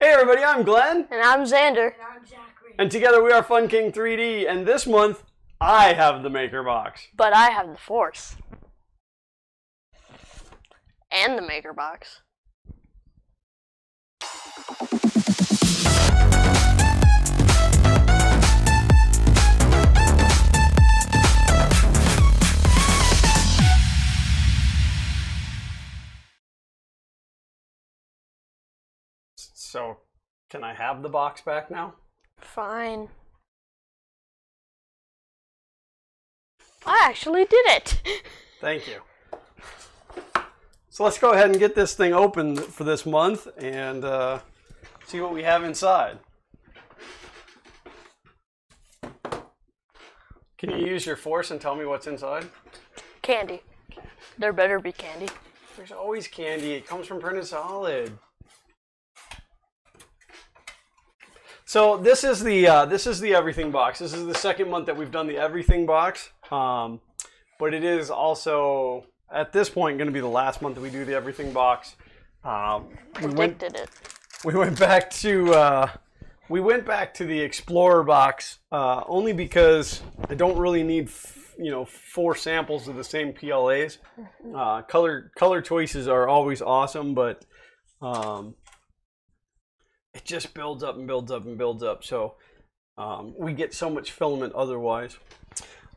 Hey everybody, I'm Glenn. And I'm Xander. And I'm Zack. And together we are Fun King 3D, and this month, I have the MakerBox. But I have the Force. And the MakerBox. So, can I have the box back now? Fine. I actually did it. Thank you. So let's go ahead and get this thing open for this month and see what we have inside. Can you use your force and tell me what's inside? Candy. There better be candy. There's always candy. It comes from printed solid. So this is the everything box. This is the second month that we've done the everything box, but it is also at this point going to be the last month that we do the everything box. We went back to the Explorer box only because I don't really need 4 samples of the same PLAs. Color choices are always awesome, but it just builds up and builds up and builds up. So we get so much filament otherwise.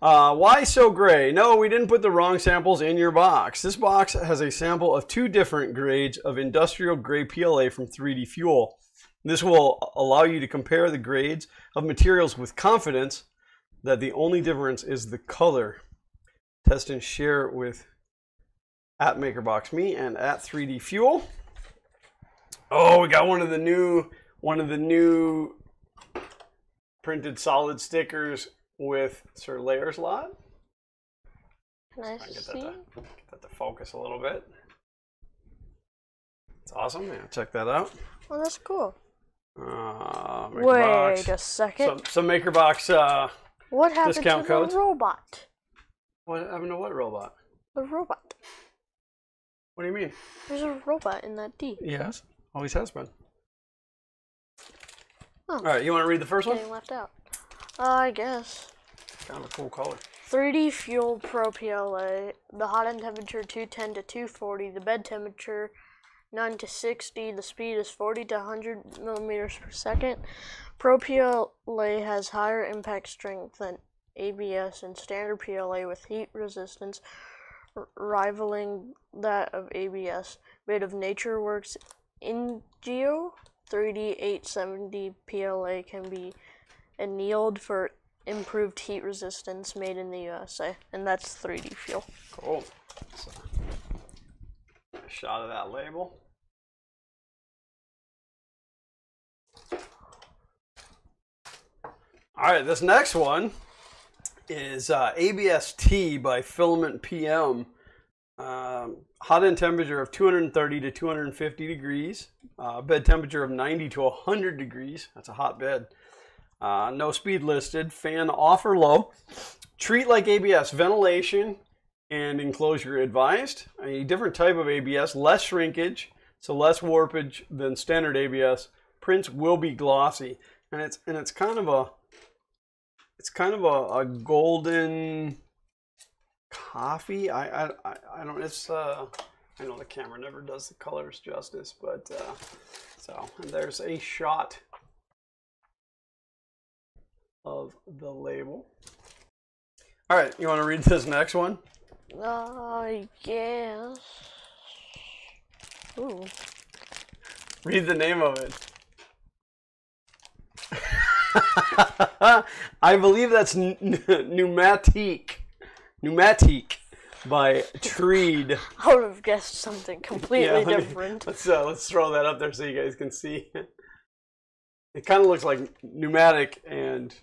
Why so gray? No, we didn't put the wrong samples in your box. This box has a sample of 2 different grades of industrial gray PLA from 3D Fuel. This will allow you to compare the grades of materials with confidence that the only difference is the color. Test and share it with at MakerBoxMe and at 3D Fuel. Oh, we got one of the new printed solid stickers with Sir Layer's lot. Nice to see. Get that to focus a little bit. It's awesome. Yeah, check that out. Oh, that's cool. MakerBox. Wait a second. Some MakerBox what happened discount to codes. the robot? What happened to what robot? The robot. What do you mean? There's a robot in that D. Yes, always has been. Oh. All right, you want to read the first one? Getting left out. I guess. Kind of a cool color. 3D Fuel Pro PLA. The hot end temperature 210 to 240. The bed temperature 9 to 60. The speed is 40 to 100 millimeters per second. Pro PLA has higher impact strength than ABS and standard PLA with heat resistance rivaling that of ABS. Made of NatureWorks Ingeo 3D 870 PLA can be annealed for improved heat resistance, made in the USA. And that's 3D Fuel. Cool. So, a shot of that label. All right, this next one is ABS-T by Filament PM. Hot end temperature of 230 to 250 degrees. Bed temperature of 90 to 100 degrees. That's a hot bed. No speed listed. Fan off or low. Treat like ABS. Ventilation and enclosure advised. A different type of ABS. Less shrinkage, so less warpage than standard ABS. Prints will be glossy, and it's kind of a golden coffee. I don't. It's I know the camera never does the colors justice, but so and there's a shot of the label. All right, you want to read this next one? I guess. Ooh. Read the name of it. I believe that's Pneumatique by Treed. I would have guessed something completely different. Let's throw that up there so you guys can see. It kind of looks like pneumatic and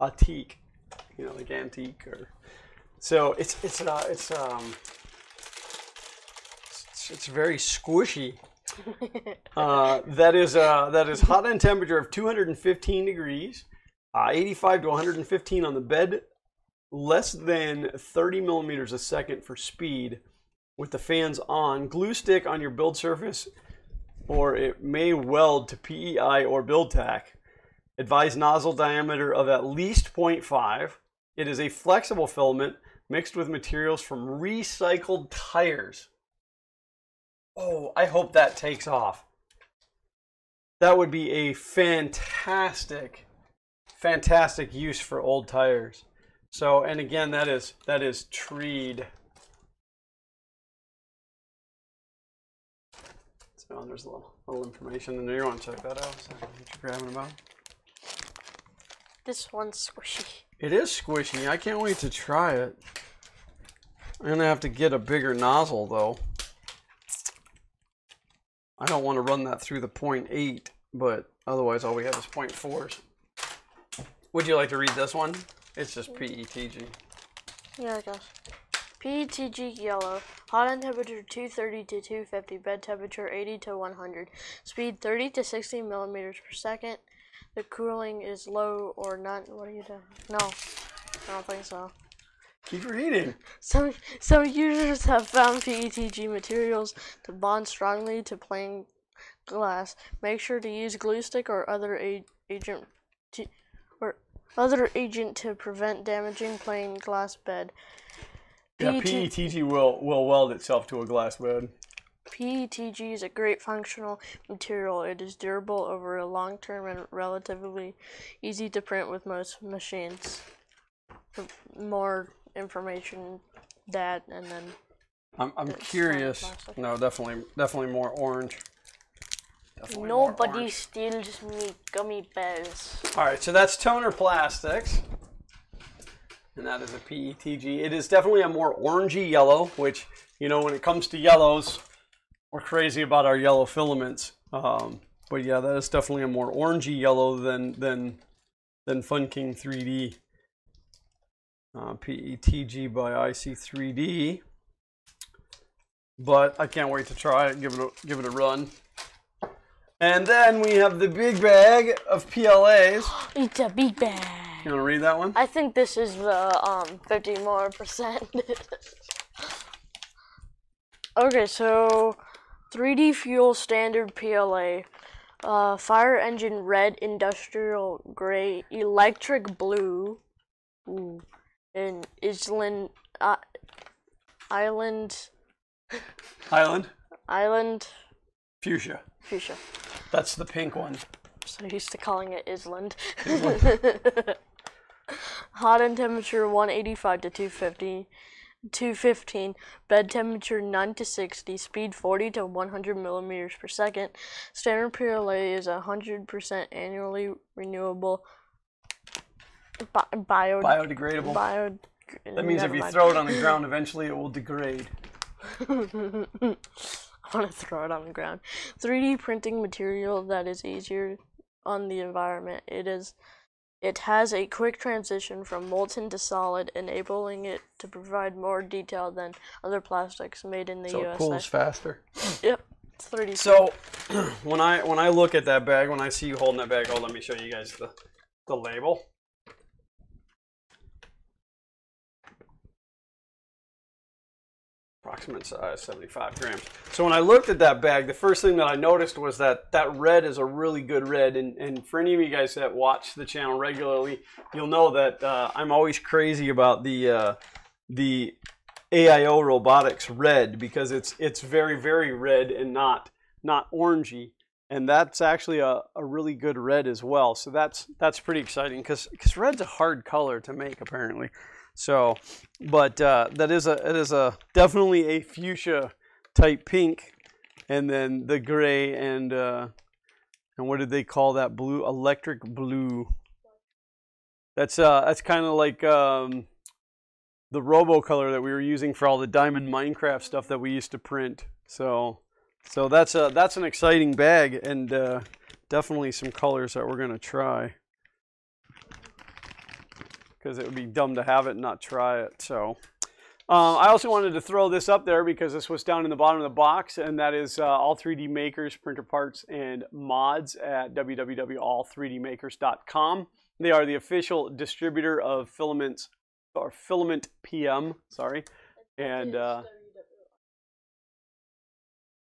antique, like antique or. So it's very squishy. That is hot end temperature of 215 degrees, 85 to 115 on the bed, less than 30 millimeters a second for speed with the fans on. Glue stick on your build surface or it may weld to PEI or build tack. Advised nozzle diameter of at least 0.5. It is a flexible filament mixed with materials from recycled tires. Oh, I hope that takes off. That would be a fantastic use for old tires. So, and again, that is treed. So there's a little information in there. You want to check that out? So what you're grabbing about? This one's squishy. It is squishy. I can't wait to try it. I'm gonna have to get a bigger nozzle though. I don't want to run that through the 0.8, but otherwise all we have is 0.4s. Would you like to read this one? It's just PETG. Yeah, I guess. PETG yellow. Hot end temperature 230 to 250. Bed temperature 80 to 100. Speed 30 to 60 millimeters per second. The cooling is low or none. What are you doing? No, I don't think so. Keep reading. Some users have found PETG materials to bond strongly to plain glass. Make sure to use glue stick or other agent to prevent damaging plain glass bed. Yeah, PETG will weld itself to a glass bed. PETG is a great functional material. It is durable over a long term and relatively easy to print with most machines. For more information, that and then. I'm curious. No, definitely more orange. Definitely Nobody more orange. steals me gummy bears. All right, so that's toner plastics, and that is a PETG. It is definitely a more orangey yellow, which, you know, when it comes to yellows, we're crazy about our yellow filaments. But yeah, that is definitely a more orangey yellow than Fun King 3D. PETG by IC3D. But I can't wait to try it. Give it a run. And then we have the big bag of PLAs. It's a big bag. You want to read that one? I think this is the 50 more percent. Okay, so 3D fuel standard PLA, fire engine red, industrial gray, electric blue, and Island Fuchsia. That's the pink one. So used to calling it Island. Hot end temperature 185 to 215. Bed temperature 9 to 60. Speed 40 to 100 millimeters per second. Standard PLA is 100% annually renewable. Biodegradable. That means if you throw it on the ground, eventually it will degrade. I want to throw it on the ground. 3D printing material that is easier on the environment. It has a quick transition from molten to solid, enabling it to provide more detail than other plastics made in the USA. So it cools faster. Yep, it's 3D. So when I look at that bag, when I see you holding that bag, let me show you guys the label. Approximate size, 75 grams. So when I looked at that bag, the first thing that I noticed was that red is a really good red. And for any of you guys that watch the channel regularly, you'll know that I'm always crazy about the AIO Robotics red, because it's very, very red and not orangey. And that's actually a really good red as well. So that's pretty exciting, because red's a hard color to make apparently. So, but it is definitely a fuchsia type pink, and then the gray and what did they call that blue? Electric blue. That's kind of like the Robo color that we were using for all the Diamond Minecraft stuff that we used to print. So that's an exciting bag, and definitely some colors that we're gonna try, because it would be dumb to have it and not try it. So I also wanted to throw this up there because this was down in the bottom of the box, and that is all 3D makers, printer parts, and mods at www.all3dmakers.com. They are the official distributor of Filament PM, sorry. And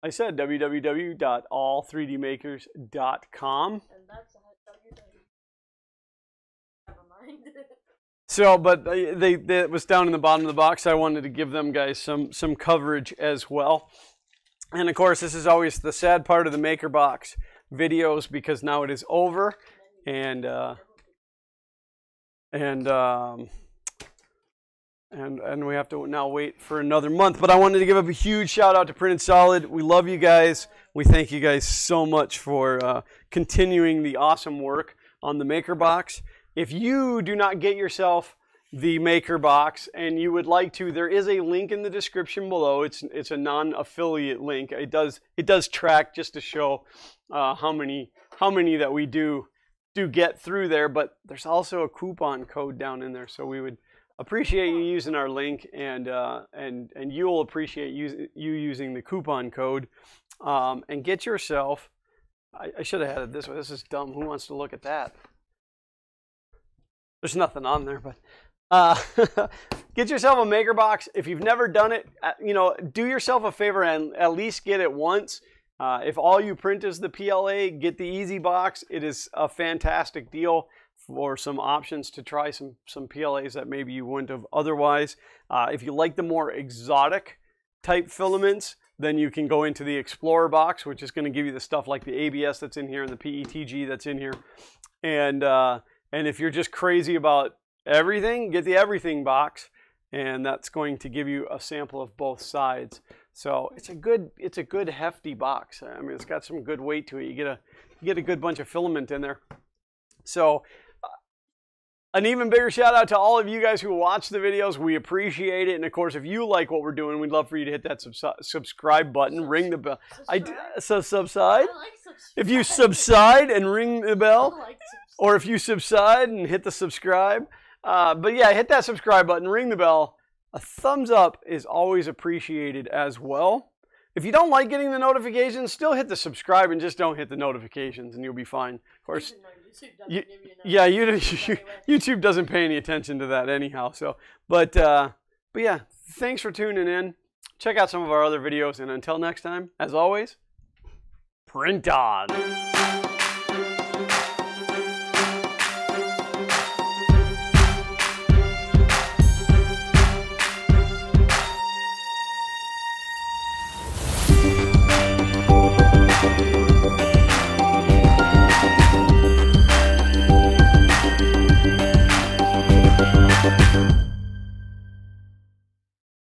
I said www.all3dmakers.com. And that's never mind. So, but it was down in the bottom of the box. I wanted to give them guys some coverage as well. And of course, this is always the sad part of the MakerBox videos because now it is over, and we have to now wait for another month. But I wanted to give a huge shout out to Printed Solid. We love you guys. We thank you guys so much for continuing the awesome work on the MakerBox. If you do not get yourself the MakerBox and you would like to, there is a link in the description below. It's a non-affiliate link. It does track just to show how many that we do get through there. But there's also a coupon code down in there, so we would appreciate you using our link, and you'll appreciate you using the coupon code, and get yourself. I should have had it this way. This is dumb. Who wants to look at that? There's nothing on there, but get yourself a MakerBox. If you've never done it, do yourself a favor and at least get it once. If all you print is the PLA, get the Easy Box. It is a fantastic deal for some options to try some PLAs that maybe you wouldn't have otherwise. If you like the more exotic type filaments, then you can go into the Explorer box, which is going to give you the stuff like the ABS that's in here and the PETG that's in here. And if you're just crazy about everything, get the Everything box, and that's going to give you a sample of both sides. So it's a good hefty box. I mean, it's got some good weight to it. You get a good bunch of filament in there. So an even bigger shout out to all of you guys who watch the videos. We appreciate it. And of course, if you like what we're doing, we'd love for you to hit that subscribe button, ring the bell. Subside? If you subside and ring the bell, or if you subside and hit the subscribe. But yeah, hit that subscribe button, ring the bell. A thumbs up is always appreciated as well. If you don't like getting the notifications, still hit the subscribe and just don't hit the notifications, and you'll be fine. Of course, YouTube doesn't pay any attention to that anyhow. So, but yeah, thanks for tuning in. Check out some of our other videos, and until next time, as always, print on.